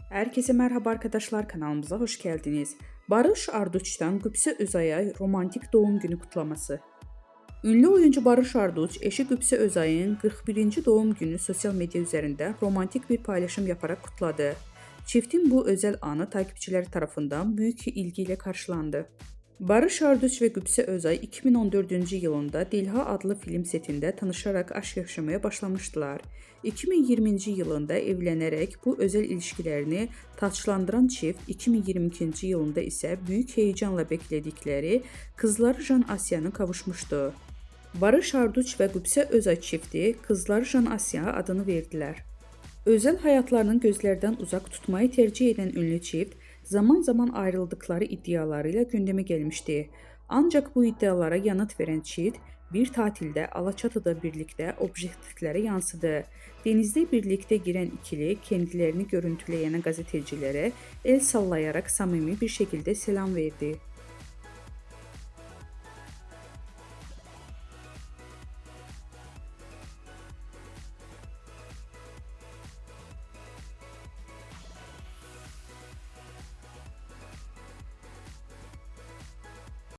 Herkese merhaba arkadaşlar, kanalımıza hoş geldiniz. Barış Arduç'tan Qübsə Özay'a romantik doğum günü kutlaması. Ünlü oyuncu Barış Arduç, eşi Qübsə Özay'ın 41-ci doğum günü sosyal medya üzərində romantik bir paylaşım yaparak kutladı. Çiftin bu özel anı takipçiləri tarafından büyük ilgi ile karşılandı. Barış Arduç ve Qübsə Özay 2014-cü yılında Dilha adlı film setində tanışarak aşk yaşamaya başlamışdılar. 2020-ci yılında evlənərək bu özel ilişkilərini taçlandıran çift 2022-ci yılında isə büyük heyecanla beklədikləri kızları Jan Asya'nı kavuşmuşdu. Barış Arduç ve Qübsə Özay çifti kızları Jan Asya adını verdiler. Özel hayatlarının gözlerden uzak tutmayı tercih eden ünlü çift, zaman zaman ayrıldıkları iddialarıyla gündeme gelmişti. Ancak bu iddialara yanıt veren çift, bir tatilde Alaçatı'da birlikte objektiflere yansıdı. Denizde birlikte giren ikili kendilerini görüntüleyen gazetecilere el sallayarak samimi bir şekilde selam verdi.